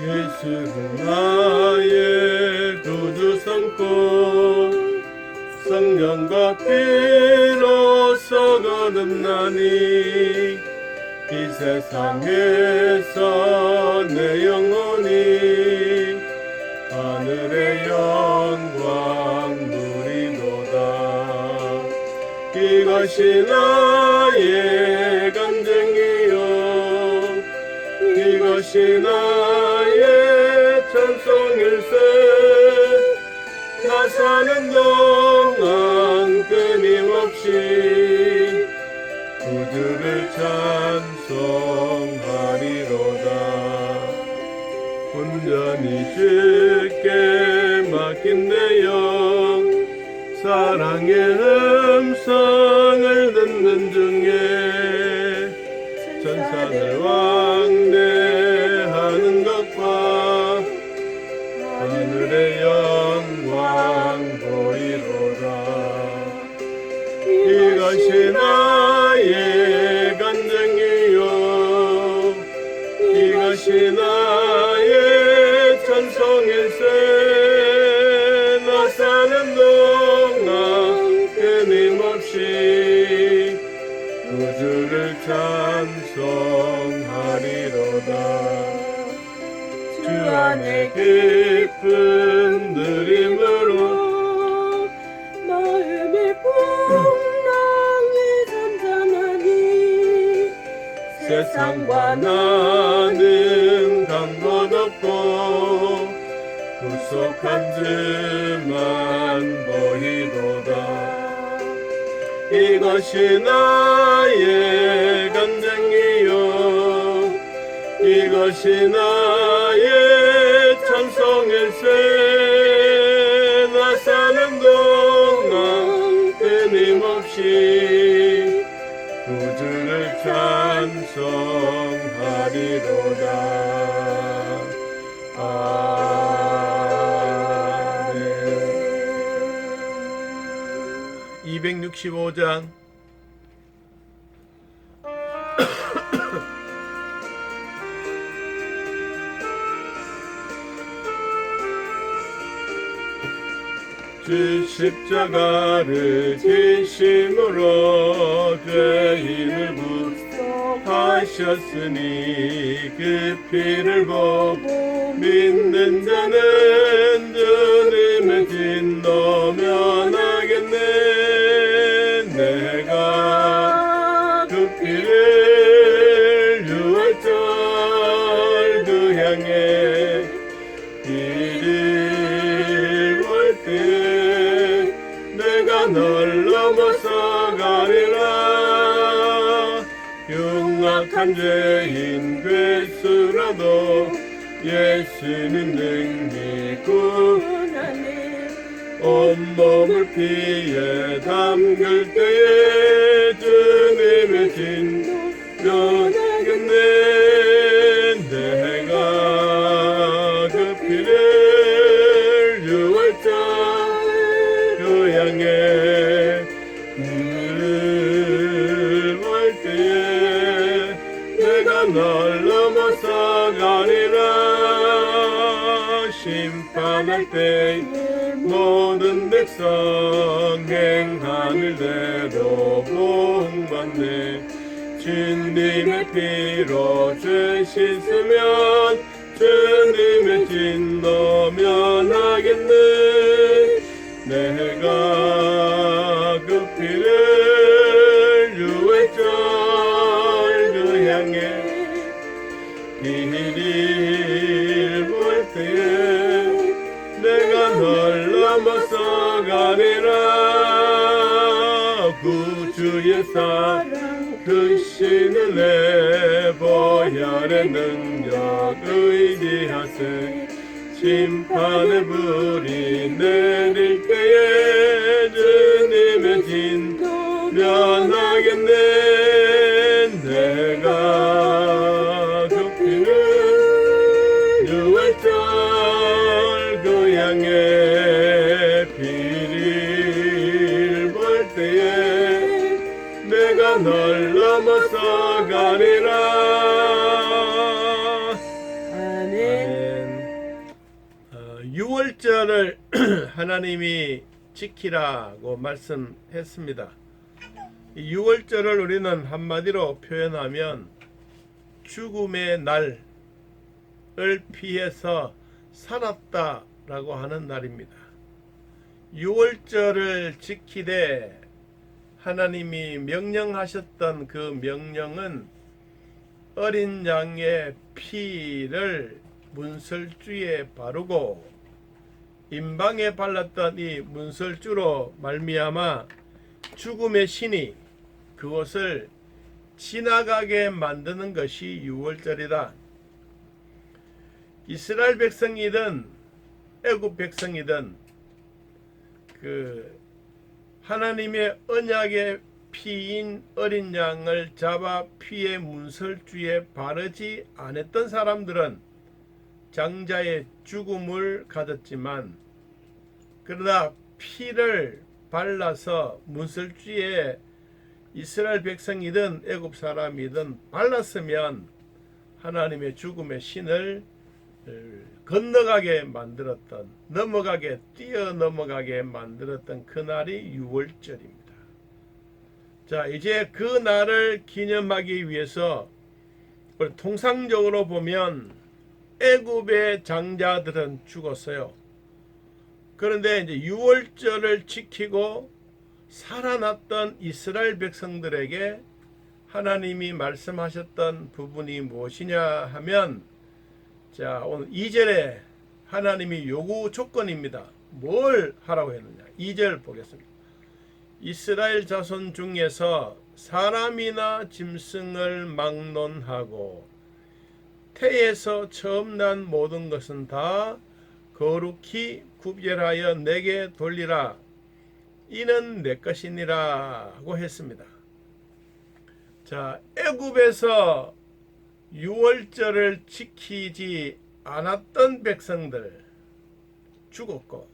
예수를 나의 구주 삼고 성령과 피로써 거듭나니 이 세상에서 내 영혼이 하늘의 영광 누리도다. 이것이 나의 간증이요 이것이 나의 찬송일세. 나 사는 동안 끊임없이 구주를 찬송하리로다. 온전히 주께 맡긴 내 영 사랑의 음성을 듣는 중에 천사들 왕래하는 것과 하늘의 영광 보이로다. 이것이 나의 간증이요 이것이 나의 찬송일세. 나 사는 동안 끊임없이 구주를 찬송하리로다. 주 안에 깊은 들림으로 마음이 풍랑이 잠잠하니 세상과 나는 간 것 없고 구속한 주만 보이도다. 이것이 나의 간증이요 이것이 나의 찬송일세. 나 사는 동안 끊임없이 구주를 찬송하리로다. 아멘. 265장 주 십자가를 지심으로 죄인을 구속하셨으니 그 피를 보고 믿는 자는 주님의 진노 면하겠네. 내가 그 피를 유월절 그 향해 이를 볼 때 내가 널 넘어서 가리라. 흉악한 죄인 괴수라도 예수님 능히 구원하네. 온몸을 피에 담글 때에 주님의 진노 면하겠네. 내가 그 피를 유월절 그 향해 이를 볼 때에 내가 널 넘어서 가리라. 심판할 때 모든 백성 행한 일대로 보응받네. 주님의 피로 죄 씻으면 주님의 진노 면하겠네. 내가 그 피를 유월절 그 향해 길이 볼 때에 내가 널 넘어서 가리라. 구주의 사랑 크신 은혜 보혈의 능력 의지하세. 심판의 불이 내릴 때에 주님의 진노 면하겠네. 내가 그 피를 유월절 그 향해 피를 볼 때에 내가 널 넘어서 가리라. 아멘. 아멘. 6월절을 하나님이 지키라고 말씀했습니다. 6월절을 우리는 한마디로 표현하면 죽음의 날을 피해서 살았다라고 하는 날입니다. 6월절을 지키되 하나님이 명령하셨던 그 명령은 어린 양의 피를 문설주에 바르고 임방에 발랐던 이 문설주로 말미암아 죽음의 신이 그것을 지나가게 만드는 것이 6월절이다. 이스라엘 백성이든 애굽 백성이든 그 하나님의 언약의 피인 어린 양을 잡아 피의 문설주에 바르지 않았던 사람들은 장자의 죽음을 가졌지만, 그러나 피를 발라서 문설주에 이스라엘 백성이든 애굽 사람이든 발랐으면 하나님의 죽음의 신을 건너가게 만들었던, 넘어가게, 뛰어넘어가게 만들었던 그날이 6월절입니다. 자, 이제 그 날을 기념하기 위해서 우리 통상적으로 보면 애굽의 장자들은 죽었어요. 그런데 이제 6월절을 지키고 살아났던 이스라엘 백성들에게 하나님이 말씀하셨던 부분이 무엇이냐 하면, 자, 오늘 2절에 하나님이 요구 조건입니다. 뭘 하라고 했느냐? 2절 보겠습니다. 이스라엘 자손 중에서 사람이나 짐승을 막론하고 태에서 처음 난 모든 것은 다 거룩히 구별하여 내게 돌리라. 이는 내 것이니라고 했습니다. 자, 애굽에서 6월절을 지키지 않았던 백성들 죽었고,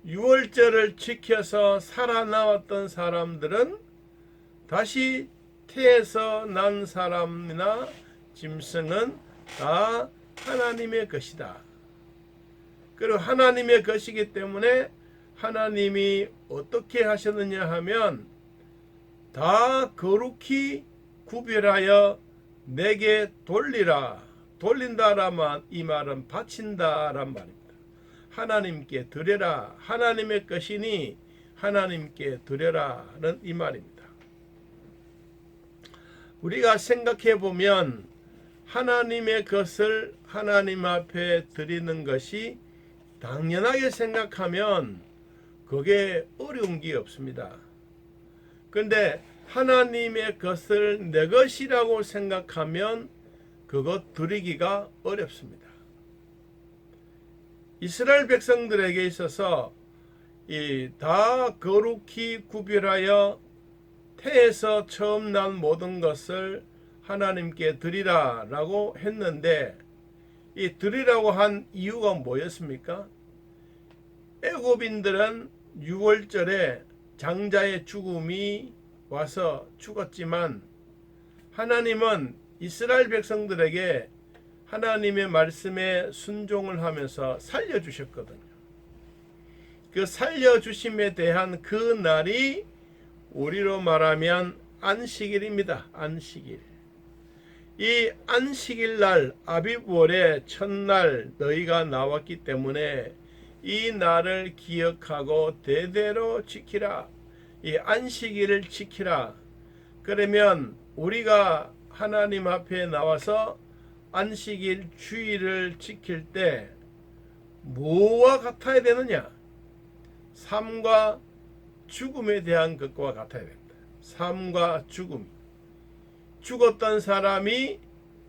6월절을 지켜서 살아남았던 사람들은 다시 태에서 난 사람이나 짐승은 다 하나님의 것이다. 그리고 하나님의 것이기 때문에 하나님이 어떻게 하셨느냐 하면 다 거룩히 구별하여 내게 돌리라. 돌린다라면 이 말은 바친다란 말입니다. 하나님께 드려라. 하나님의 것이니 하나님께 드려라는 이 말입니다. 우리가 생각해 보면 하나님의 것을 하나님 앞에 드리는 것이 당연하게 생각하면 그게 어려운 게 없습니다. 그런데 하나님의 것을 내 것이라고 생각하면 그것 드리기가 어렵습니다. 이스라엘 백성들에게 있어서 이 다 거룩히 구별하여 태에서 처음 난 모든 것을 하나님께 드리라 라고 했는데, 이 드리라고 한 이유가 뭐였습니까? 애굽인들은 6월절에 장자의 죽음이 와서 죽었지만 하나님은 이스라엘 백성들에게 하나님의 말씀에 순종을 하면서 살려주셨거든요. 그 살려주심에 대한 그 날이 우리로 말하면 안식일입니다. 안식일. 이 안식일 날 아비월의 첫날 너희가 나왔기 때문에 이 날을 기억하고 대대로 지키라. 이 안식일을 지키라. 그러면 우리가 하나님 앞에 나와서 안식일 주일을 지킬 때 뭐와 같아야 되느냐? 삶과 죽음에 대한 것과 같아야 됩니다. 삶과 죽음. 죽었던 사람이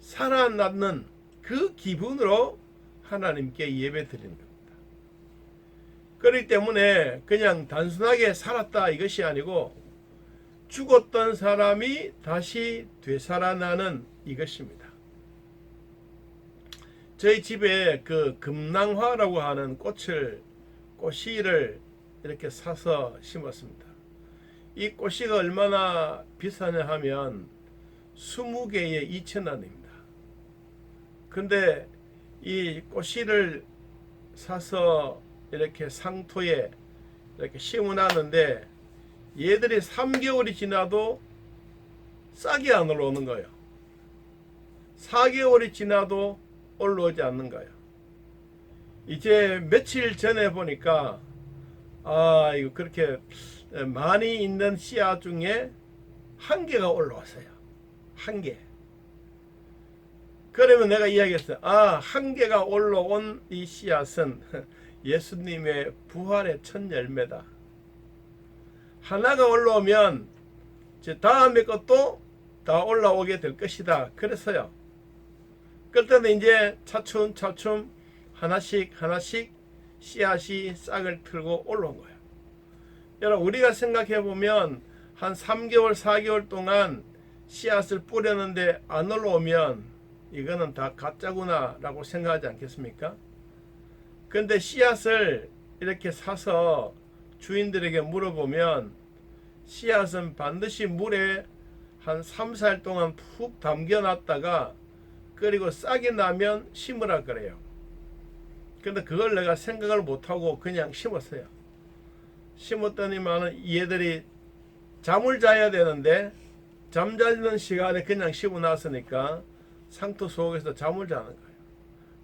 살아났는 그 기분으로 하나님께 예배 드리는 겁니다. 그렇기 때문에 그냥 단순하게 살았다 이것이 아니고 죽었던 사람이 다시 되살아나는 이것입니다. 저희 집에 그 금낭화라고 하는 꽃씨를 이렇게 사서 심었습니다. 이 꽃씨가 얼마나 비싸냐 하면 20개에 2,000원입니다. 근데 이 꽃씨를 사서 이렇게 상토에 이렇게 심어놨는데 얘들이 3개월이 지나도 싹이 안 올라오는 거예요. 4개월이 지나도 올라오지 않는 거예요. 이제 며칠 전에 보니까 이거 그렇게 많이 있는 씨앗 중에 한 개가 올라왔어요. 한 개. 그러면 내가 이야기했어요. 한 개가 올라온 이 씨앗은 예수님의 부활의 첫 열매다. 하나가 올라오면 이제 다음에 것도 다 올라오게 될 것이다. 그래서요. 그때는 이제 차츰차츰 하나씩 씨앗이 싹을 틀고 올라온 거예요. 여러분, 우리가 생각해 보면 한 3개월, 4개월 동안 씨앗을 뿌렸는데 안 올라오면 이거는 다 가짜구나 라고 생각하지 않겠습니까? 근데 씨앗을 이렇게 사서 주인들에게 물어보면 씨앗은 반드시 물에 한 3, 4일 동안 푹 담겨 놨다가 그리고 싹이 나면 심으라 그래요. 근데 그걸 내가 생각을 못하고 그냥 심었어요. 심었더니만은 얘들이 잠을 자야 되는데 잠자는 시간에 그냥 심어놨으니까 상토 속에서 잠을 자는 거예요.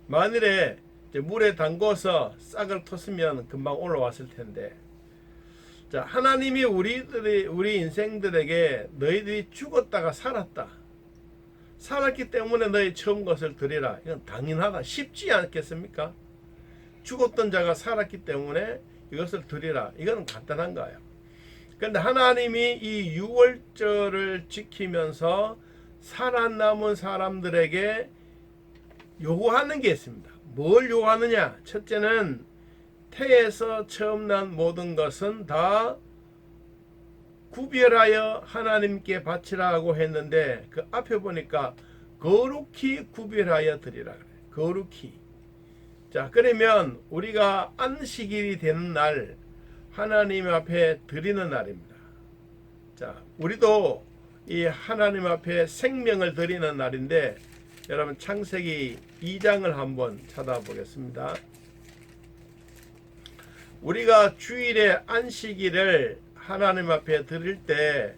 만일에 이제 물에 담궈서 싹을 텄으면 금방 올라왔을 텐데, 자, 하나님이 우리 인생들에게 너희들이 죽었다가 살았기 때문에 너희 처음 것을 드리라. 이건 당연하다. 쉽지 않겠습니까? 죽었던 자가 살았기 때문에 이것을 드리라. 이건 간단한 거예요. 그런데 하나님이 이 유월절을 지키면서 살아남은 사람들에게 요구하는 게 있습니다. 뭘 요구하느냐? 첫째는 태에서 처음 난 모든 것은 다 구별하여 하나님께 바치라고 했는데 그 앞에 보니까 거룩히 구별하여 드리라 그래요. 거룩히. 자, 그러면 우리가 안식일이 되는 날 하나님 앞에 드리는 날입니다. 자, 우리도 이 하나님 앞에 생명을 드리는 날인데 여러분 창세기 2장을 한번 찾아보겠습니다. 우리가 주일에 안식일을 하나님 앞에 드릴 때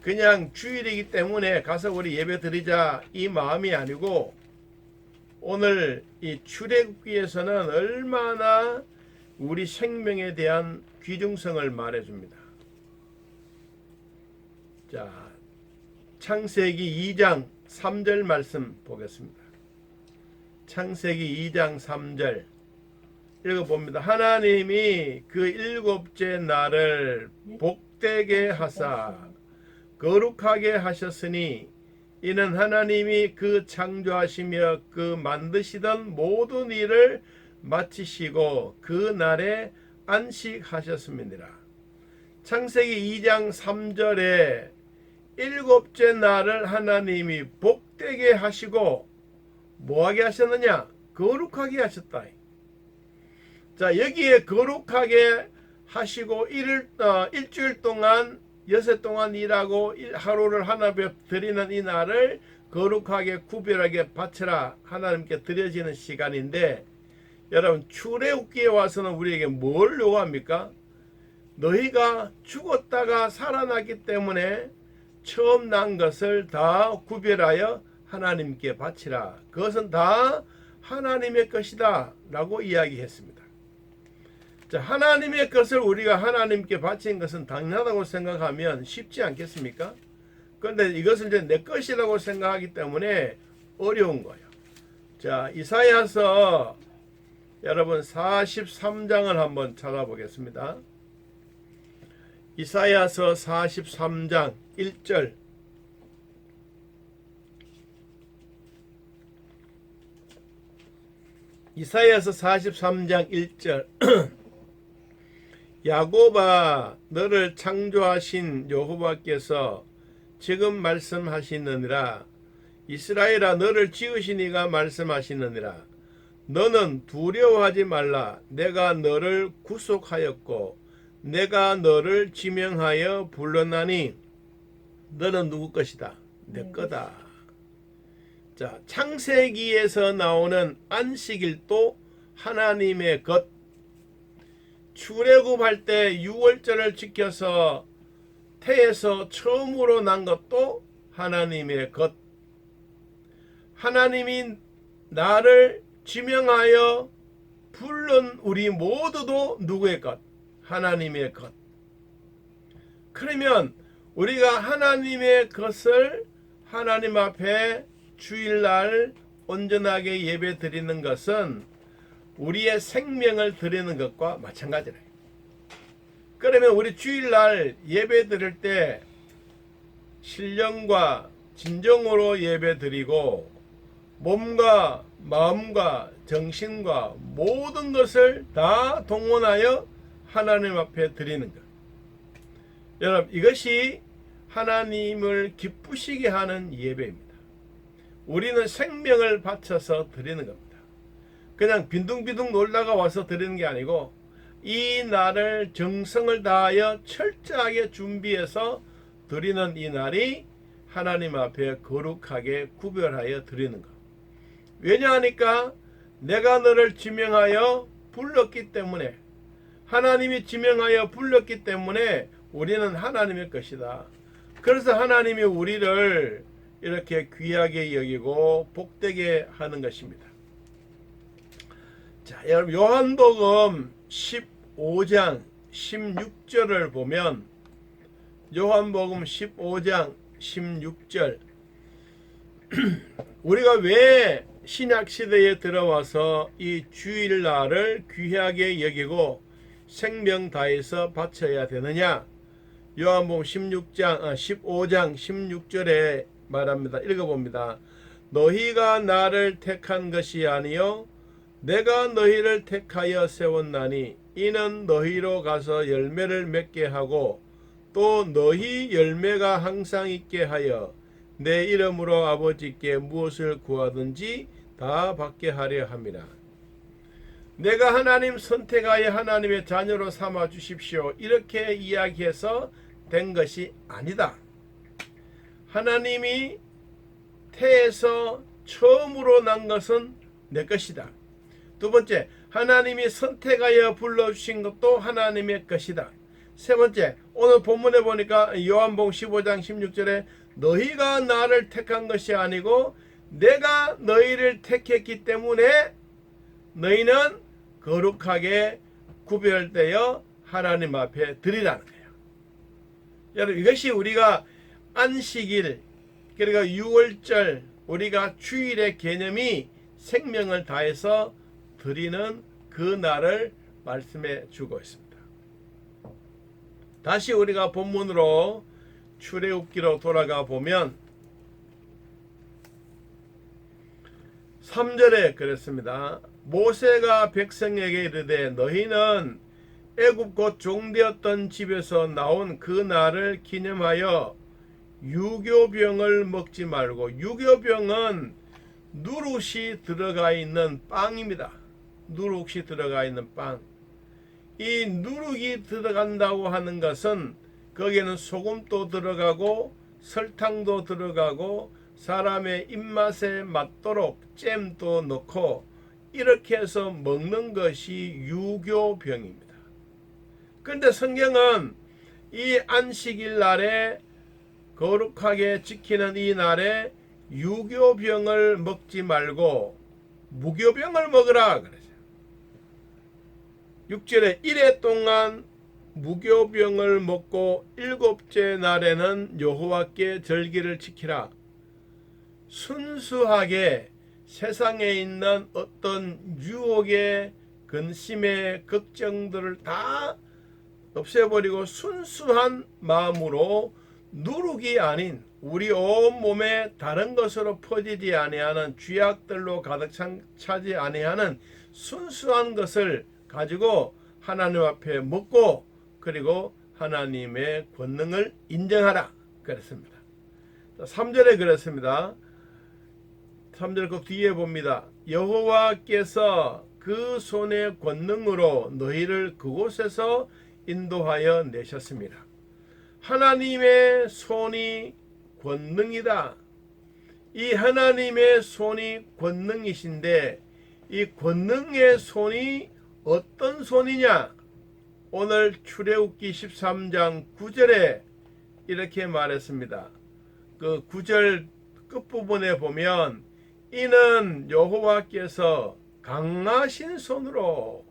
그냥 주일이기 때문에 가서 우리 예배 드리자 이 마음이 아니고 오늘 이 출애굽기에서는 얼마나 우리 생명에 대한 귀중성을 말해줍니다. 자, 창세기 2장 3절 말씀 보겠습니다. 창세기 2장 3절 읽어봅니다. 하나님이 그 일곱째 날을 복되게 하사 거룩하게 하셨으니 이는 하나님이 그 창조하시며 그 만드시던 모든 일을 마치시고 그 날에 안식하셨습니다. 창세기 2장 3절에 일곱째 날을 하나님이 복되게 하시고 뭐하게 하셨느냐? 거룩하게 하셨다. 자, 여기에 거룩하게 하시고 일주일 동안 여섯 동안 일하고 하루를 하나님께 드리는 이 날을 거룩하게 구별하게 바쳐라 하나님께 드려지는 시간인데 여러분 출애굽기에 와서는 우리에게 뭘 요구합니까? 너희가 죽었다가 살아났기 때문에 처음 난 것을 다 구별하여 하나님께 바치라. 그것은 다 하나님의 것이다 라고 이야기했습니다. 자, 하나님의 것을 우리가 하나님께 바친 것은 당연하다고 생각하면 쉽지 않겠습니까? 그런데 이것을 이제 내 것이라고 생각하기 때문에 어려운 거예요. 자, 이사야서 여러분 43장을 한번 찾아보겠습니다. 이사야서 43장 1절 이사야서 43장 1절 야곱아 너를 창조하신 여호와께서 지금 말씀하시느니라. 이스라엘아 너를 지으신 이가 말씀하시느니라. 너는 두려워하지 말라. 내가 너를 구속하였고 내가 너를 지명하여 불렀나니 너는 누구 것이다? 내 거다. 자, 창세기에서 나오는 안식일도 하나님의 것, 출애굽할 때 유월절을 지켜서 태에서 처음으로 난 것도 하나님의 것. 하나님이 나를 지명하여 부른 우리 모두도 누구의 것? 하나님의 것. 그러면 우리가 하나님의 것을 하나님 앞에 주일날 온전하게 예배 드리는 것은 우리의 생명을 드리는 것과 마찬가지라. 그러면 우리 주일날 예배 드릴 때 신령과 진정으로 예배 드리고 몸과 마음과 정신과 모든 것을 다 동원하여 하나님 앞에 드리는 것. 여러분, 이것이 하나님을 기쁘시게 하는 예배입니다. 우리는 생명을 바쳐서 드리는 겁니다. 그냥 빈둥빈둥 놀다가 와서 드리는 게 아니고 이 날을 정성을 다하여 철저하게 준비해서 드리는 이 날이 하나님 앞에 거룩하게 구별하여 드리는 것. 왜냐하니까 내가 너를 지명하여 불렀기 때문에, 하나님이 지명하여 불렀기 때문에 우리는 하나님의 것이다. 그래서 하나님이 우리를 이렇게 귀하게 여기고 복되게 하는 것입니다. 자, 여러분, 요한복음 15장 16절을 보면, 요한복음 15장 16절, 우리가 왜 신약시대에 들어와서 이 주일날을 귀하게 여기고 생명 다해서 바쳐야 되느냐? 요한복음 15장 16절에 말합니다. 읽어봅니다. 너희가 나를 택한 것이 아니요 내가 너희를 택하여 세웠나니 이는 너희로 가서 열매를 맺게 하고 또 너희 열매가 항상 있게 하여 내 이름으로 아버지께 무엇을 구하든지 다 받게 하려 함이라. 내가 하나님 선택하여 하나님의 자녀로 삼아 주십시오, 이렇게 이야기해서 된 것이 아니다. 하나님이 태에서 처음으로 난 것은 내 것이다. 두 번째, 하나님이 선택하여 불러주신 것도 하나님의 것이다. 세 번째, 오늘 본문에 보니까 요한복음 15장 16절에 너희가 나를 택한 것이 아니고 내가 너희를 택했기 때문에 너희는 거룩하게 구별되어 하나님 앞에 드리라는 거예요. 여러분, 이것이 우리가 안식일, 그러니까 유월절, 우리가 주일의 개념이 생명을 다해서 드리는 그 날을 말씀해 주고 있습니다. 다시 우리가 본문으로 출애굽기로 돌아가 보면 3절에 그랬습니다. 모세가 백성에게 이르되 너희는 애굽 곧 종되었던 집에서 나온 그 날을 기념하여 유교병을 먹지 말고, 유교병은 누룩이 들어가 있는 빵입니다. 누룩이 들어가 있는 빵. 이 누룩이 들어간다고 하는 것은 거기에는 소금도 들어가고 설탕도 들어가고 사람의 입맛에 맞도록 잼도 넣고 이렇게 해서 먹는 것이 유교병입니다. 그런데 성경은 이 안식일 날에 거룩하게 지키는 이 날에 유교병을 먹지 말고 무교병을 먹으라 그러죠. 6절에 이래 동안 무교병을 먹고 일곱째 날에는 여호와께 절기를 지키라. 순수하게 세상에 있는 어떤 유혹의 근심의 걱정들을 다 없애버리고 순수한 마음으로 누룩이 아닌 우리 온몸에 다른 것으로 퍼지지 아니하는 쥐약들로 가득 차지 아니하는 순수한 것을 가지고 하나님 앞에 먹고 그리고 하나님의 권능을 인정하라 그랬습니다. 3절에 그랬습니다. 3절 그 뒤에 봅니다. 여호와께서 그 손의 권능으로 너희를 그곳에서 인도하여 내셨습니다. 하나님의 손이 권능이다. 이 하나님의 손이 권능이신데 이 권능의 손이 어떤 손이냐? 오늘 출애굽기 13장 9절에 이렇게 말했습니다. 그 9절 끝부분에 보면 이는 여호와께서 강하신 손으로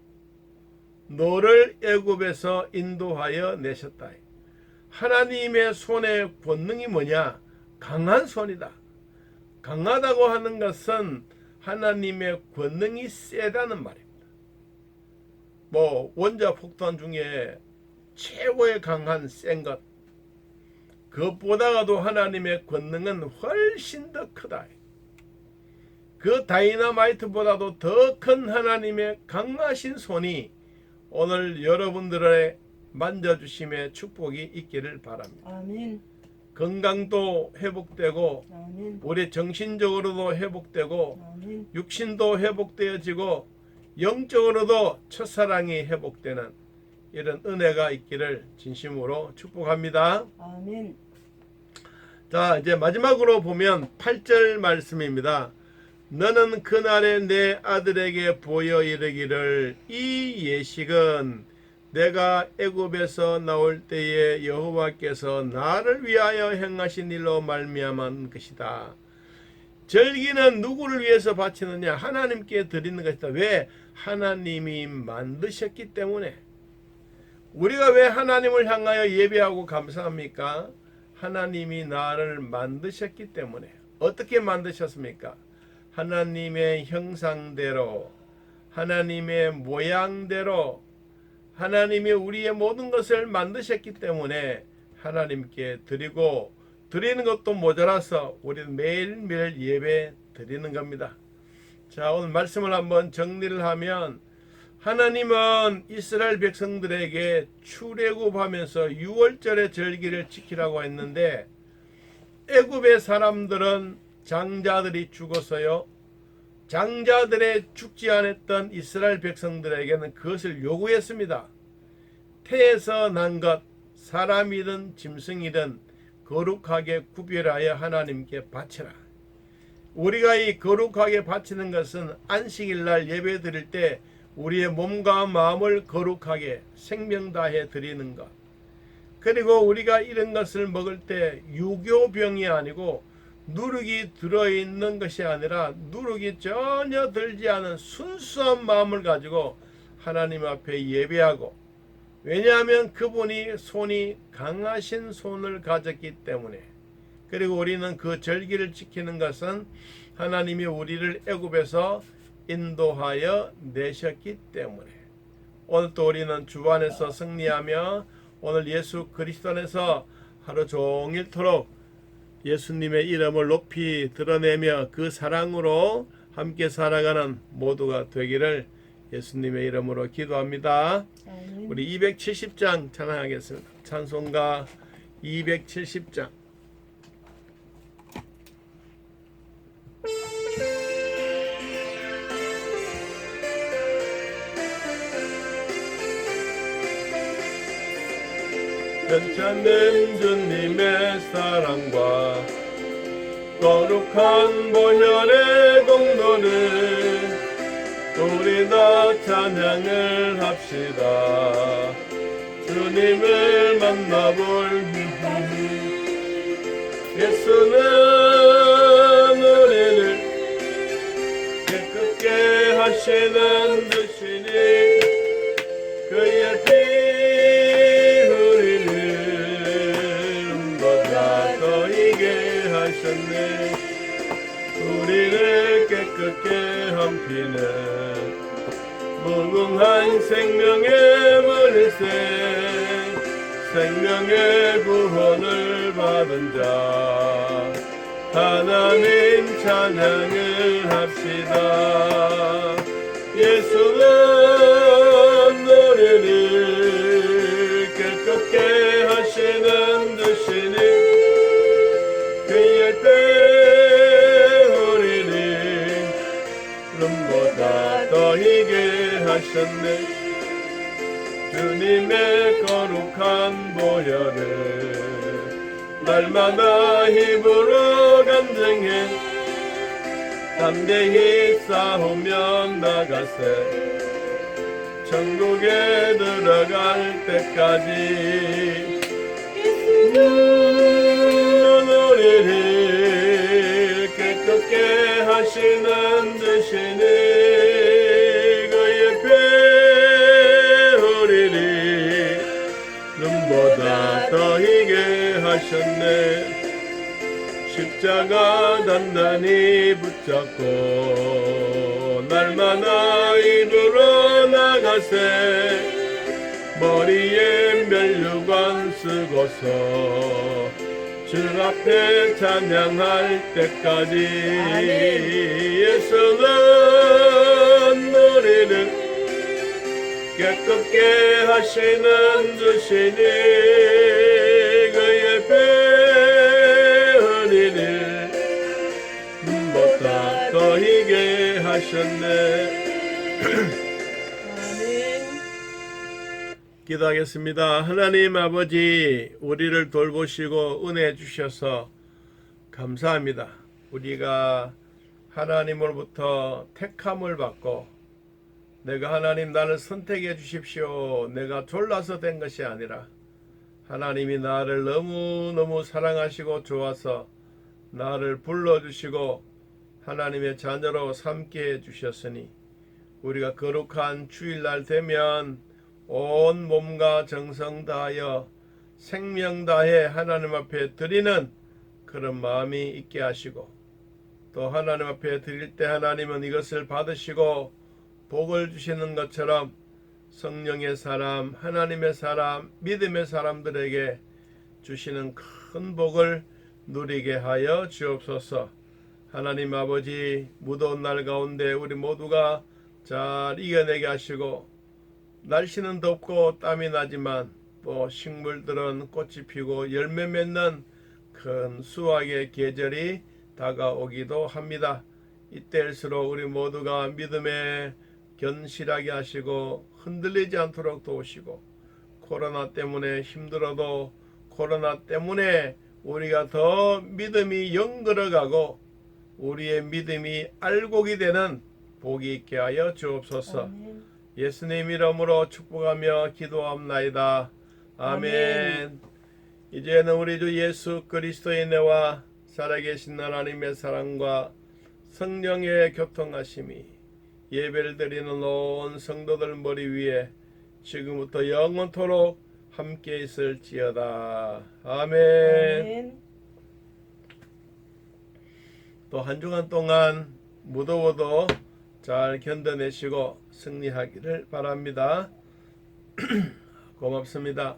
너를 애굽에서 인도하여 내셨다. 하나님의 손의 권능이 뭐냐? 강한 손이다. 강하다고 하는 것은 하나님의 권능이 세다는 말입니다. 뭐 원자 폭탄 중에 최고의 강한 센 것, 그것보다도 하나님의 권능은 훨씬 더 크다. 그 다이너마이트보다도 더 큰 하나님의 강하신 손이 오늘 여러분들의 만져주심의 축복이 있기를 바랍니다. 아멘. 건강도 회복되고 아멘. 우리 정신적으로도 회복되고 아멘. 육신도 회복되어지고 영적으로도 첫사랑이 회복되는 이런 은혜가 있기를 진심으로 축복합니다. 아멘. 자, 이제 마지막으로 보면 8절 말씀입니다. 너는 그날에 내 아들에게 보여 이르기를 이 예식은 내가 애굽에서 나올 때에 여호와께서 나를 위하여 행하신 일로 말미암은 것이다. 절기는 누구를 위해서 바치느냐? 하나님께 드리는 것이다. 왜? 하나님이 만드셨기 때문에. 우리가 왜 하나님을 향하여 예배하고 감사합니까? 하나님이 나를 만드셨기 때문에. 어떻게 만드셨습니까? 하나님의 형상대로, 하나님의 모양대로, 하나님이 우리의 모든 것을 만드셨기 때문에 하나님께 드리고, 드리는 것도 모자라서 우리는 매일매일 예배 드리는 겁니다. 자, 오늘 말씀을 한번 정리를 하면, 하나님은 이스라엘 백성들에게 출애굽하면서 6월절의 절기를 지키라고 했는데, 애굽의 사람들은 장자들이 죽어서요, 장자들의 죽지 않았던 이스라엘 백성들에게는 그것을 요구했습니다. 태에서 난 것, 사람이든 짐승이든 거룩하게 구별하여 하나님께 바치라. 우리가 이 거룩하게 바치는 것은 안식일 날 예배 드릴 때 우리의 몸과 마음을 거룩하게 생명 다해 드리는 것. 그리고 우리가 이런 것을 먹을 때 유교병이 아니고 누룩이 들어있는 것이 아니라 누룩이 전혀 들지 않은 순수한 마음을 가지고 하나님 앞에 예배하고, 왜냐하면 그분이 손이 강하신 손을 가졌기 때문에. 그리고 우리는 그 절기를 지키는 것은 하나님이 우리를 애굽에서 인도하여 내셨기 때문에. 오늘 또 우리는 주 안에서 승리하며 오늘 예수 그리스도 안에서 하루 종일토록 예수님의 이름을 높이 드러내며 그 사랑으로 함께 살아가는 모두가 되기를 예수님의 이름으로 기도합니다. 아멘. 우리 270장 찬양하겠습니다. 찬송가 270장. 괜찮은 주님의 사랑과 거룩한 보혈의 공로를 우리 다 찬양을 합시다. 주님을 만나볼 예수는 우리를 깨끗게 하시는 듯이니 그의 피 우리를 깨끗게 한 피는 무궁한 생명의 물새, 생명의 구원을 받은 자 하나님 찬양을 합시다. 예수는 우리를 깨끗게 하시는 듯이니 그의 더 희게 하셨네. 주님의 거룩한 보혈을 날마다 힘으로 간증해 담대히 싸우며 나가세. 천국에 들어갈 때까지 예수는 우리를 깨끗게 하시는 드시니 그의 배 우리를 눈보다 더 희게 하셨네. 십자가 단단히 붙잡고 날마다 이루러 나가세. 머리에 면류관 쓰고서 주 앞에 찬양할 때까지 예수는 우리를 깨끗게 하시는 주시니 그의 배 우리를 눈보다 더 희게 하셨네. 아멘. 기도하겠습니다. 하나님 아버지, 우리를 돌보시고 은혜 주셔서 감사합니다. 우리가 하나님으로부터 택함을 받고 내가 하나님 나를 선택해 주십시오, 내가 졸라서 된 것이 아니라 하나님이 나를 너무너무 사랑하시고 좋아서 나를 불러주시고 하나님의 자녀로 삼게 해주셨으니 우리가 거룩한 주일날 되면 온 몸과 정성 다하여 생명 다해 하나님 앞에 드리는 그런 마음이 있게 하시고, 또 하나님 앞에 드릴 때 하나님은 이것을 받으시고 복을 주시는 것처럼 성령의 사람, 하나님의 사람, 믿음의 사람들에게 주시는 큰 복을 누리게 하여 주옵소서. 하나님 아버지, 무더운 날 가운데 우리 모두가 잘 이겨내게 하시고, 날씨는 덥고 땀이 나지만 또 식물들은 꽃이 피고 열매 맺는 큰 수확의 계절이 다가오기도 합니다. 이때일수록 우리 모두가 믿음에 견실하게 하시고 흔들리지 않도록 도우시고, 코로나 때문에 힘들어도 코로나 때문에 우리가 더 믿음이 영걸어가고 우리의 믿음이 알곡이 되는 복이 있게 하여 주옵소서. 아멘. 예수님 이름으로 축복하며 기도합나이다. 아멘. 아멘. 이제는 우리 주 예수 그리스도의 은혜와 살아계신 하나님의 사랑과 성령의 교통하심이 예배를 드리는 온 성도들 머리 위에 지금부터 영원토록 함께 있을지어다. 아멘. 아멘. 또 한 주간 동안 무더워도 잘 견뎌내시고 승리하기를 바랍니다. 고맙습니다.